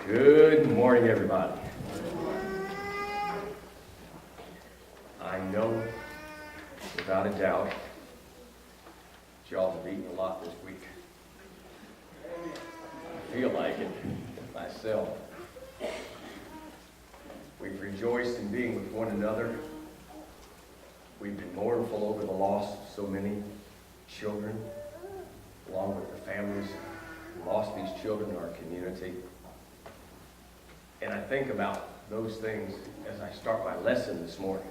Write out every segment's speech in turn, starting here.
Good morning, everybody. I know, without a doubt, that y'all have eaten a lot this week. I feel like it myself. We've rejoiced in being with one another. We've been mournful over the loss of so many children, along with the families who lost these children in our community. And I think about those things as I start my lesson this morning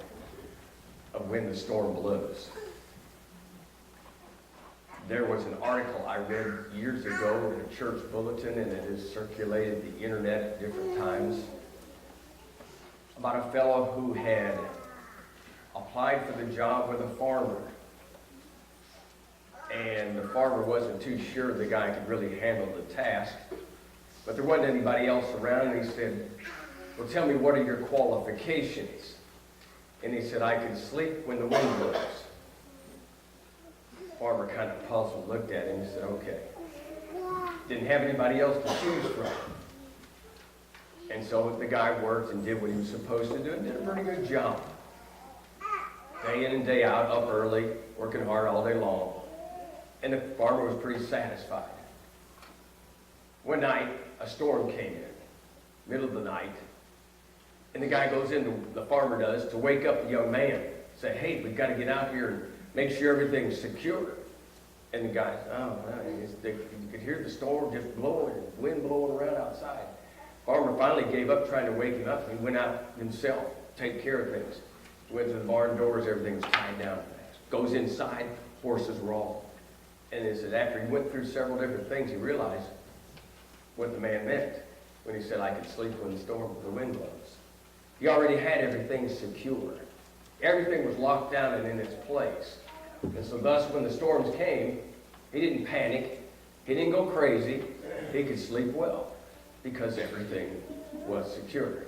of when the storm blows. There was an article I read years ago in a church bulletin, and it has circulated the internet at different times, about a fellow who had applied for the job with a farmer. And the farmer wasn't too sure the guy could really handle the task. But there wasn't anybody else around, and he said, well, tell me, what are your qualifications? And he said, I can sleep when the wind blows. The farmer kind of puzzled, looked at him, and said, okay. Didn't have anybody else to choose from. And so the guy worked and did what he was supposed to do and did a pretty good job. Day in and day out, up early, working hard all day long. And the farmer was pretty satisfied. One night, a storm came in, middle of the night, and the guy goes in, the farmer does, to wake up the young man. Say, hey, we've got to get out here and make sure everything's secure. And the guy, you could hear the storm just blowing, wind blowing around outside. Farmer finally gave up trying to wake him up, and he went out himself, take care of things. Went to the barn doors, everything was tied down. Goes inside, horses were all. And he said after he went through several different things, he realized what the man meant when he said, I can sleep when the wind blows. He already had everything secure. Everything was locked down and in its place. And so thus, when the storms came, he didn't panic. He didn't go crazy. He could sleep well because everything was secure.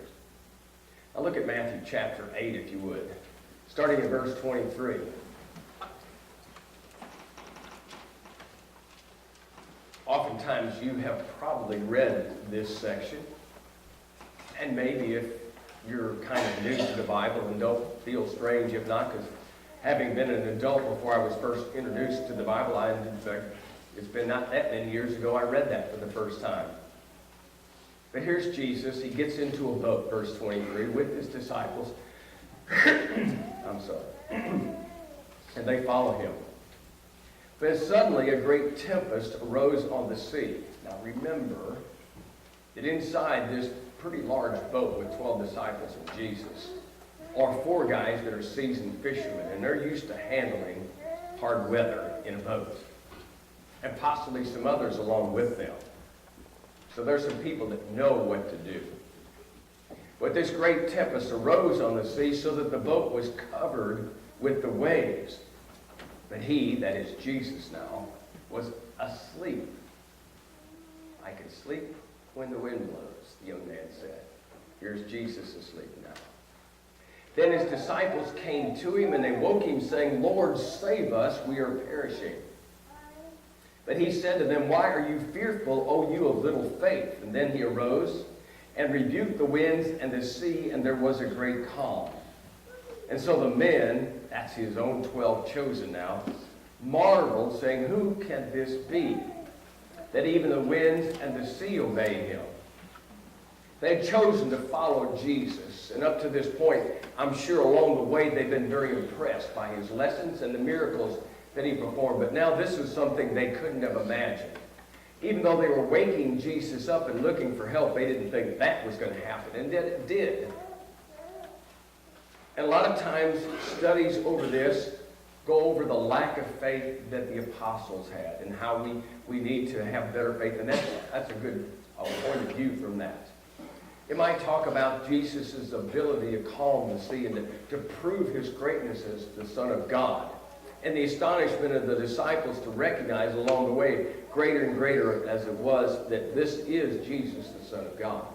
Now look at Matthew chapter 8, if you would, starting in verse 23. Oftentimes you have probably read this section, and maybe if you're kind of new to the Bible and don't feel strange, if not, because having been an adult before I was first introduced to the Bible, in fact, it's been not that many years ago I read that for the first time. But here's Jesus. He gets into a boat, verse 23, with his disciples. I'm sorry. And they follow him. But suddenly a great tempest arose on the sea. Now remember that inside this pretty large boat with 12 disciples of Jesus are 4 guys that are seasoned fishermen, and they're used to handling hard weather in a boat, and possibly some others along with them. So there's some people that know what to do. But this great tempest arose on the sea so that the boat was covered with the waves. But he, that is Jesus now, was asleep. I can sleep when the wind blows, the young man said. Here's Jesus asleep now. Then his disciples came to him, and they woke him, saying, Lord, save us, we are perishing. But he said to them, why are you fearful, O you of little faith? And then he arose and rebuked the winds and the sea, and there was a great calm. And so the men, that's his own 12 chosen now, marveled, saying, who can this be, that even the winds and the sea obey him? They had chosen to follow Jesus, and up to this point, I'm sure along the way they've been very impressed by his lessons and the miracles that he performed. But now this was something they couldn't have imagined. Even though they were waking Jesus up and looking for help, they didn't think that was going to happen, and yet it did. And a lot of times, studies over this go over the lack of faith that the apostles had and how we need to have better faith. And that's a good point of view from that. It might talk about Jesus' ability to calm the sea and to prove his greatness as the Son of God. And the astonishment of the disciples to recognize along the way, greater and greater as it was, that this is Jesus, the Son of God.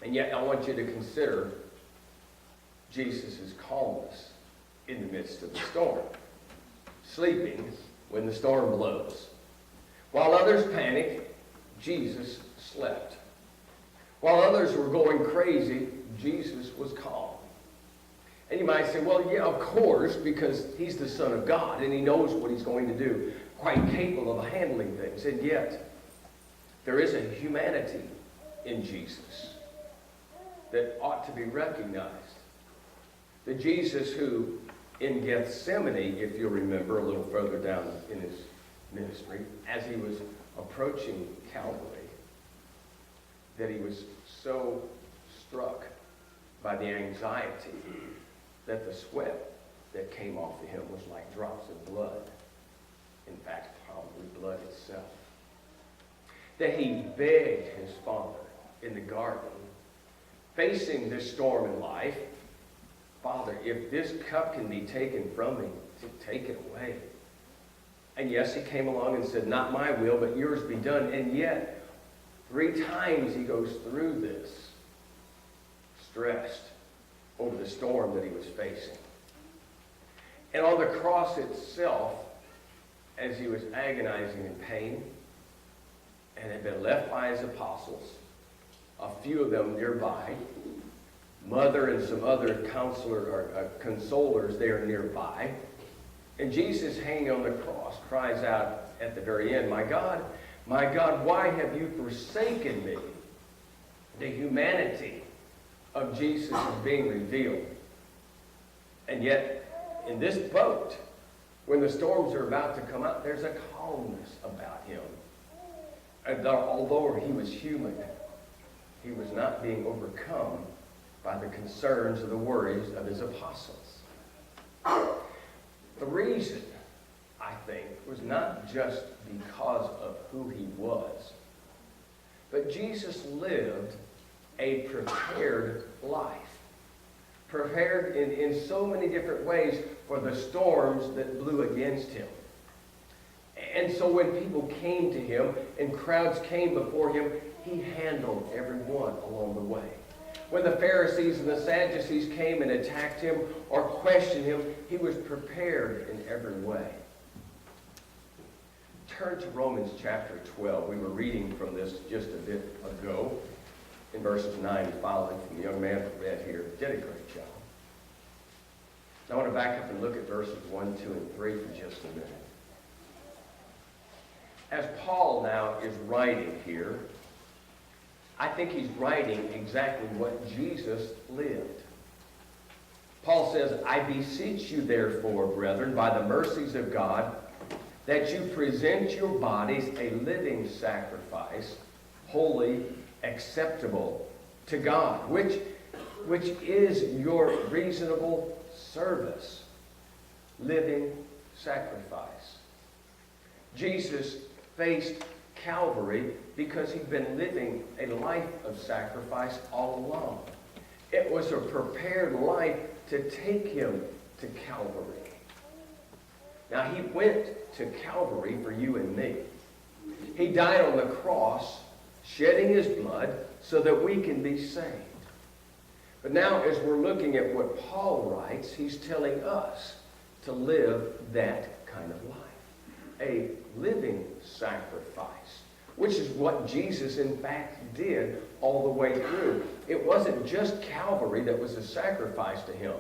And yet I want you to consider Jesus' calmness in the midst of the storm, sleeping when the storm blows. While others panicked, Jesus slept. While others were going crazy, Jesus was calm. And you might say, well, yeah, of course, because he's the Son of God and he knows what he's going to do, quite capable of handling things. And yet, there is a humanity in Jesus that ought to be recognized. The Jesus who, in Gethsemane, if you'll remember a little further down in his ministry, as he was approaching Calvary, that he was so struck by the anxiety that the sweat that came off of him was like drops of blood. In fact, probably blood itself. That he begged his Father in the garden, facing this storm in life, Father, if this cup can be taken from me, to take it away. And yes, he came along and said, not my will, but yours be done. And yet, 3 times he goes through this, stressed over the storm that he was facing. And on the cross itself, as he was agonizing in pain, and had been left by his apostles, a few of them nearby, mother and some other consolers there nearby, and Jesus hanging on the cross cries out at the very end, my God, why have you forsaken me? The humanity of Jesus is being revealed. And yet, in this boat, when the storms are about to come out, there's a calmness about him. And although he was human, he was not being overcome by the concerns or the worries of his apostles. The reason, I think, was not just because of who he was, but Jesus lived a prepared life. Prepared in so many different ways for the storms that blew against him. And so when people came to him and crowds came before him, he handled everyone along the way. When the Pharisees and the Sadducees came and attacked him or questioned him, he was prepared in every way. Turn to Romans chapter 12. We were reading from this just a bit ago in verses 9 and following from the young man who read here. Did a great job. I want to back up and look at verses 1, 2, and 3 for just a minute. As Paul now is writing here, I think he's writing exactly what Jesus lived. Paul says, I beseech you therefore, brethren, by the mercies of God, that you present your bodies a living sacrifice, holy, acceptable to God, which is your reasonable service. Living sacrifice. Jesus faced Calvary because he'd been living a life of sacrifice all along. It was a prepared life to take him to Calvary. Now, he went to Calvary for you and me. He died on the cross, shedding his blood so that we can be saved. But now, as we're looking at what Paul writes, he's telling us to live that kind of life. A living sacrifice, which is what Jesus, in fact, did all the way through. It wasn't just Calvary that was a sacrifice to him,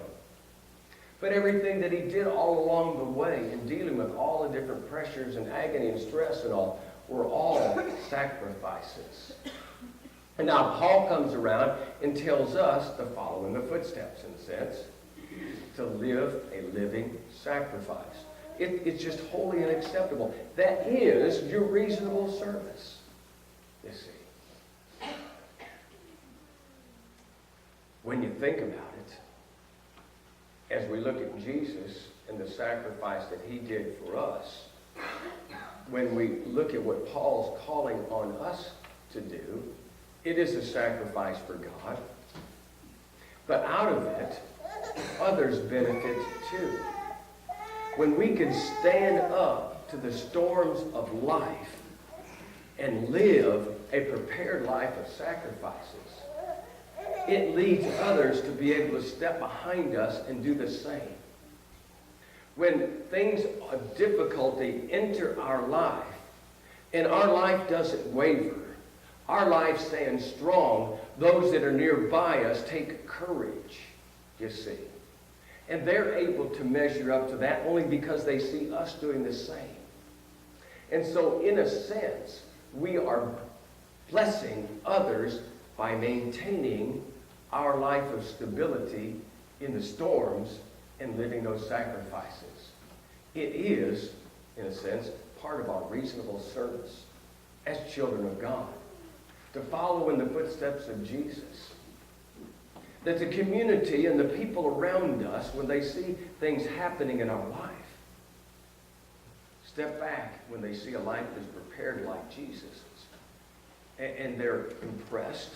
but everything that he did all along the way in dealing with all the different pressures and agony and stress and all were all sacrifices. And now Paul comes around and tells us to follow in the footsteps, in a sense, to live a living sacrifice. It's just holy and acceptable. That is your reasonable service, you see. When you think about it, as we look at Jesus and the sacrifice that he did for us, when we look at what Paul's calling on us to do, it is a sacrifice for God. But out of it, others benefit too. When we can stand up to the storms of life and live a prepared life of sacrifices, it leads others to be able to step behind us and do the same. When things of difficulty enter our life, and our life doesn't waver, Our life stands strong. Those that are nearby us take courage, you see. And they're able to measure up to that only because they see us doing the same. And so, in a sense, we are blessing others by maintaining our life of stability in the storms and living those sacrifices. It is, in a sense, part of our reasonable service as children of God, to follow in the footsteps of Jesus. That the community and the people around us, when they see things happening in our life, step back when they see a life that's prepared like Jesus's. And they're impressed,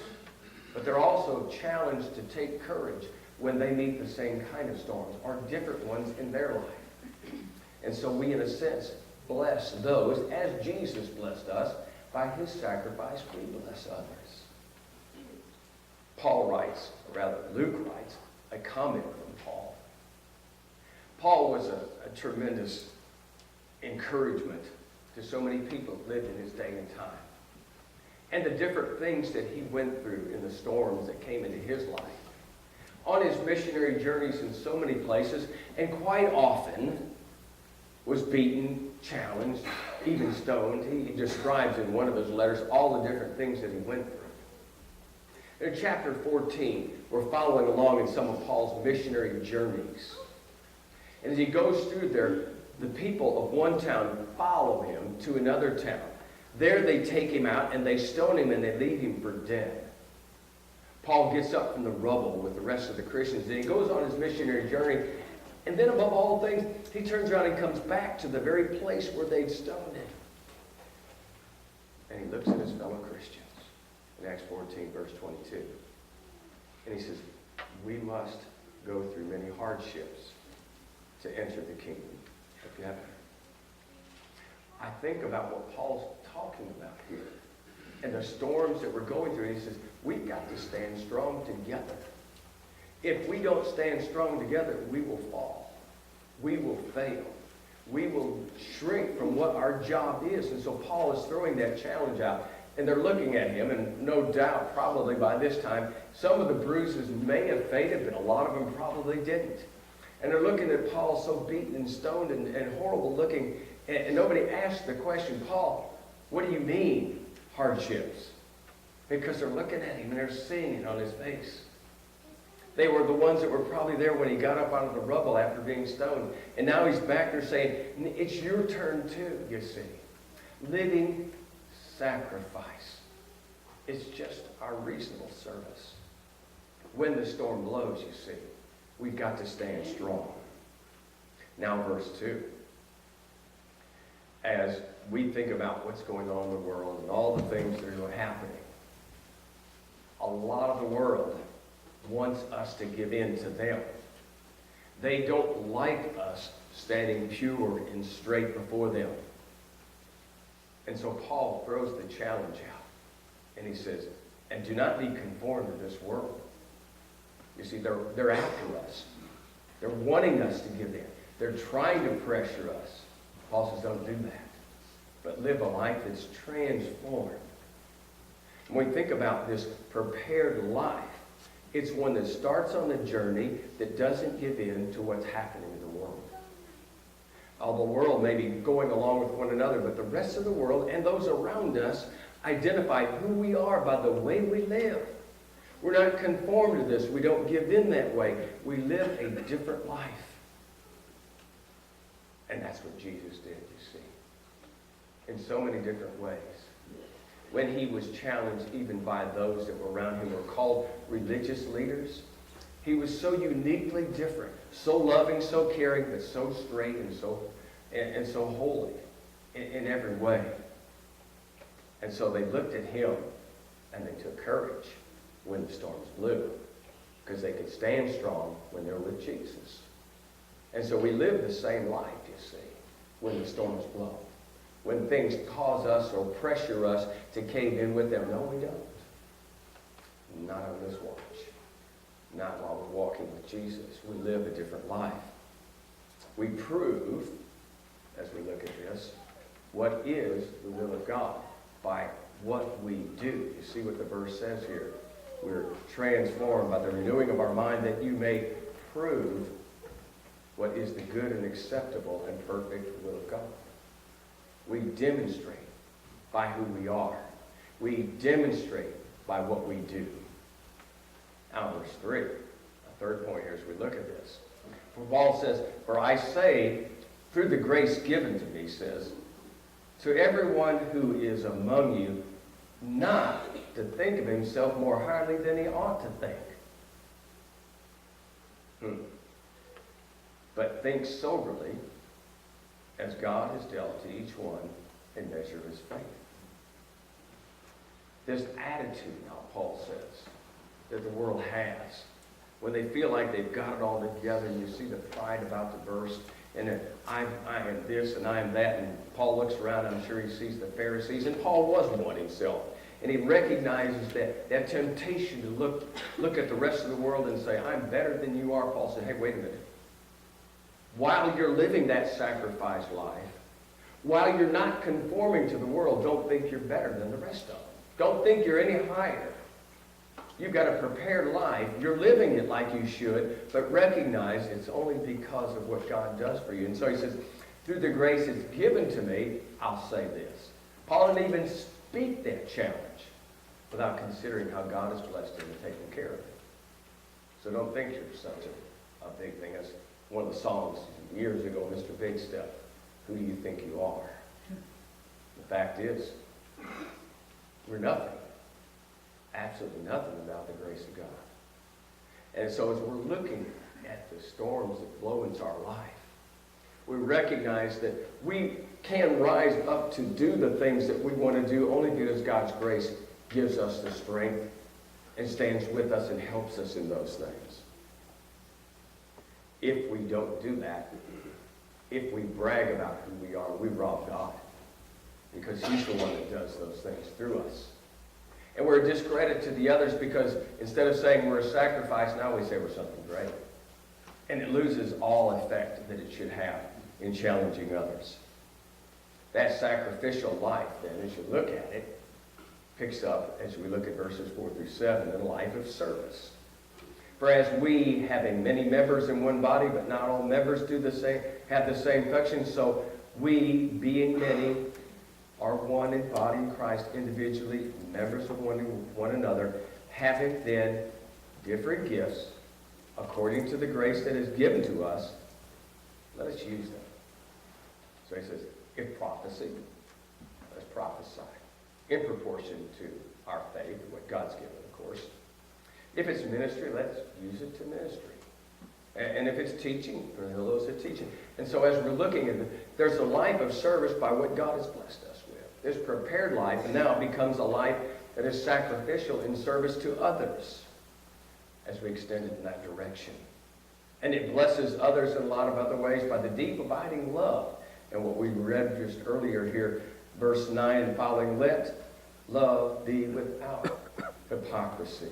but they're also challenged to take courage when they meet the same kind of storms or different ones in their life. And so we, in a sense, bless those as Jesus blessed us. By his sacrifice, we bless others. Paul writes, or rather Luke writes, a comment from Paul. Paul was a tremendous encouragement to so many people who lived in his day and time. And the different things that he went through in the storms that came into his life. On his missionary journeys in so many places, and quite often was beaten, challenged, even stoned. He describes in one of his letters all the different things that he went through. In chapter 14, we're following along in some of Paul's missionary journeys. And as he goes through there, the people of one town follow him to another town. There they take him out and they stone him and they leave him for dead. Paul gets up from the rubble with the rest of the Christians and he goes on his missionary journey. And then above all things, he turns around and comes back to the very place where they'd stoned him. And he looks at his fellow Christians in Acts 14, verse 22. And he says, we must go through many hardships to enter the kingdom of heaven. I think about what Paul's talking about here and the storms that we're going through. He says, we've got to stand strong together. If we don't stand strong together, we will fall. We will fail. We will shrink from what our job is. And so Paul is throwing that challenge out. And they're looking at him, and no doubt, probably by this time, some of the bruises may have faded, but a lot of them probably didn't. And they're looking at Paul so beaten and stoned and horrible looking. And nobody asked the question, Paul, what do you mean, hardships? Because they're looking at him and they're seeing it on his face. They were the ones that were probably there when he got up out of the rubble after being stoned. And now he's back there saying, it's your turn too, you see. Living sacrifice. It's just our reasonable service. When the storm blows, you see, we've got to stand strong. Now verse 2. As we think about what's going on in the world and all the things that are happening, a lot of the world wants us to give in to them. They don't like us standing pure and straight before them. And so Paul throws the challenge out. And he says, and do not be conformed to this world. You see, they're after us. They're wanting us to give in. They're trying to pressure us. Paul says, don't do that. But live a life that's transformed. When we think about this prepared life, it's one that starts on the journey that doesn't give in to what's happening in the world. All the world may be going along with one another, but the rest of the world and those around us identify who we are by the way we live. We're not conformed to this. We don't give in that way. We live a different life. And that's what Jesus did, you see, in so many different ways. When he was challenged even by those that were around him, who were called religious leaders, he was so uniquely different, so loving, so caring, but so straight and so holy in every way. And so they looked at him and they took courage when the storms blew, because they could stand strong when they're with Jesus. And so we live the same life, you see, when the storms blow. When things cause us or pressure us to cave in with them. No, we don't. Not on this watch. Not while we're walking with Jesus. We live a different life. We prove, as we look at this, what is the will of God by what we do. You see what the verse says here. We're transformed by the renewing of our mind that you may prove what is the good and acceptable and perfect will of God. We demonstrate by who we are. We demonstrate by what we do. Now, verse 3, a third point here as we look at this. For Paul says, for I say, through the grace given to me, he says, to everyone who is among you, not to think of himself more highly than he ought to think. But think soberly, as God has dealt to each one a measure of his faith. This attitude, now Paul says, that the world has, when they feel like they've got it all together, and you see the pride about to burst, and that I am this and I am that, and Paul looks around, I'm sure he sees the Pharisees, and Paul was one himself. And he recognizes that temptation to look at the rest of the world and say, I'm better than you are. Paul said, hey, wait a minute. While you're living that sacrifice life, while you're not conforming to the world, don't think you're better than the rest of them. Don't think you're any higher. You've got a prepared life. You're living it like you should, but recognize it's only because of what God does for you. And so he says, through the grace that's given to me, I'll say this. Paul didn't even speak that challenge without considering how God has blessed him and taken care of it. So don't think you're such a big thing. That's one of the songs years ago, Mr. Big Step. Who do you think you are? The fact is, we're nothing. Absolutely nothing without the grace of God. And so as we're looking at the storms that blow into our life, we recognize that we can rise up to do the things that we want to do only because God's grace gives us the strength and stands with us and helps us in those things. If we don't do that, if we brag about who we are, we rob God, because he's the one that does those things through us. And we're a discredit to the others because instead of saying we're a sacrifice, now we say we're something great. And it loses all effect that it should have in challenging others. That sacrificial life, then, as you look at it, picks up, as we look at verses 4 through 7, the life of service. For as we, having many members in one body, but not all members have the same function, so we, being many, are one in body in Christ, individually, members of one another, having then different gifts, according to the grace that is given to us, let us use them. So he says, if prophecy, let's prophesy, in proportion to our faith, what God's given, of course. If it's ministry, let's use it to ministry. And if it's teaching, for those that teaching. And so as we're looking at it, there's a life of service by what God has blessed us with. This prepared life, and now it becomes a life that is sacrificial in service to others as we extend it in that direction. And it blesses others in a lot of other ways by the deep abiding love. And what we read just earlier here, verse 9 and following, let love be without hypocrisy.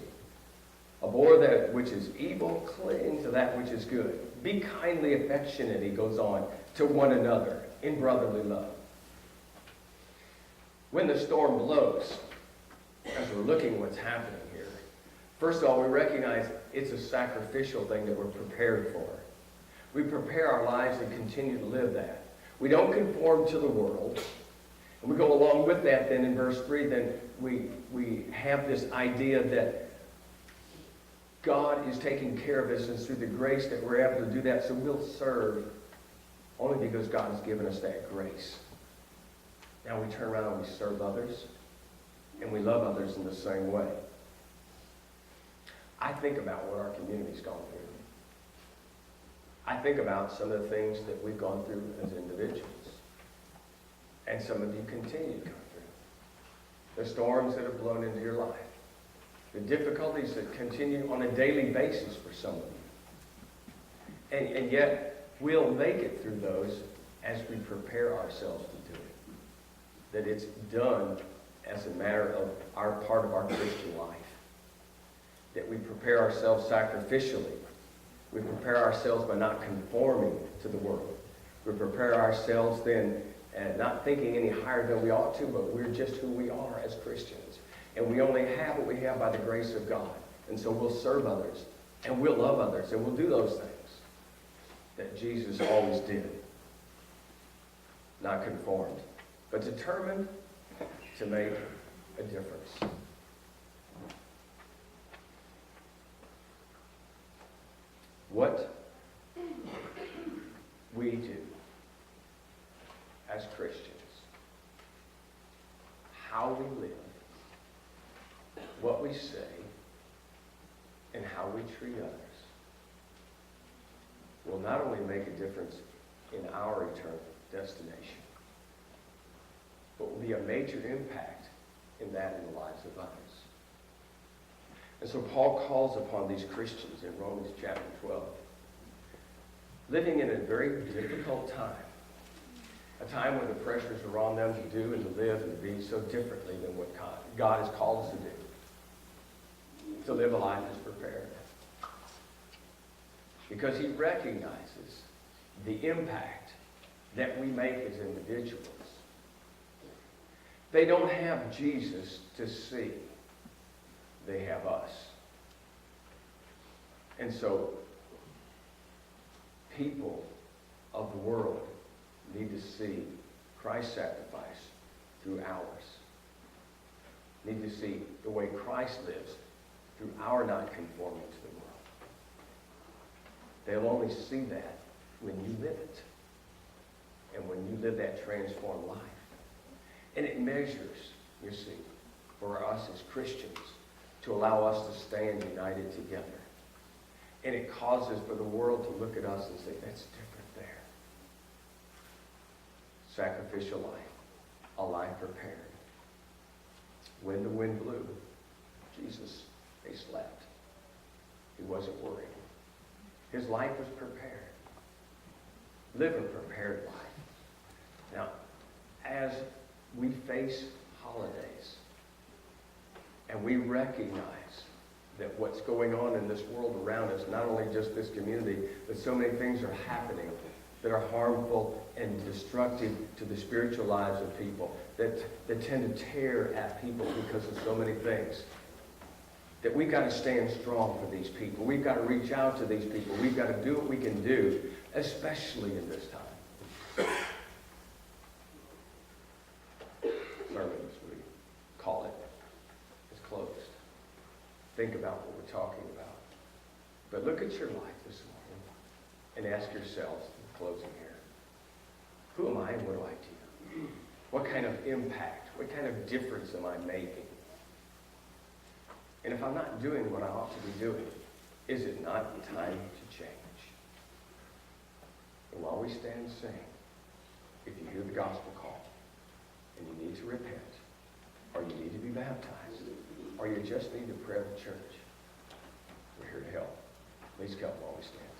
Abhor that which is evil, cling to that which is good. Be kindly affectionate, he goes on, to one another in brotherly love. When the storm blows, as we're looking at what's happening here, first of all, we recognize it's a sacrificial thing that we're prepared for. We prepare our lives and continue to live that. We don't conform to the world. And we go along with that then in verse 3, then we have this idea that God is taking care of us, and through the grace that we're able to do that, so we'll serve only because God has given us that grace. Now we turn around and we serve others, and we love others in the same way. I think about what our community's gone through. I think about some of the things that we've gone through as individuals, and some of you continue to go through. The storms that have blown into your life. The difficulties that continue on a daily basis for some of you. And yet, we'll make it through those as we prepare ourselves to do it. That it's done as a matter of our part of our Christian life. That we prepare ourselves sacrificially. We prepare ourselves by not conforming to the world. We prepare ourselves then and not thinking any higher than we ought to, but we're just who we are as Christians. And we only have what we have by the grace of God. And so we'll serve others, and we'll love others, and we'll do those things that Jesus always did. Not conformed, but determined to make a difference. What we do as Christians, how we live, what we say, and how we treat others will not only make a difference in our eternal destination, but will be a major impact in that in the lives of others. And so Paul calls upon these Christians in Romans chapter 12, living in a very difficult time, a time when the pressures are on them to do and to live and to be so differently than what God has called us to do, to live a life as prepared. Because he recognizes the impact that we make as individuals. They don't have Jesus to see. They have us. And so, people of the world need to see Christ's sacrifice through ours. Need to see the way Christ lives through our not conforming to the world. They'll only see that when you live it. And when you live that transformed life. And it measures, you see, for us as Christians to allow us to stand united together. And it causes for the world to look at us and say, that's different there. Sacrificial life, a life prepared. When the wind blew, Jesus, he slept. He wasn't worried. His life was prepared. Live a prepared life. Now, as we face holidays, and we recognize that what's going on in this world around us, not only just this community, but so many things are happening that are harmful and destructive to the spiritual lives of people, that tend to tear at people because of so many things, that we've got to stand strong for these people. We've got to reach out to these people. We've got to do what we can do, especially in this time. Sermon, as we call it, is closed. Think about what we're talking about. But look at your life this morning and ask yourselves, in closing here, who am I and what do I do? What kind of impact, what kind of difference am I making? And if I'm not doing what I ought to be doing, is it not time to change? And while we stand and sing, if you hear the gospel call, and you need to repent, or you need to be baptized, or you just need to pray of the church, we're here to help. Please come while we stand.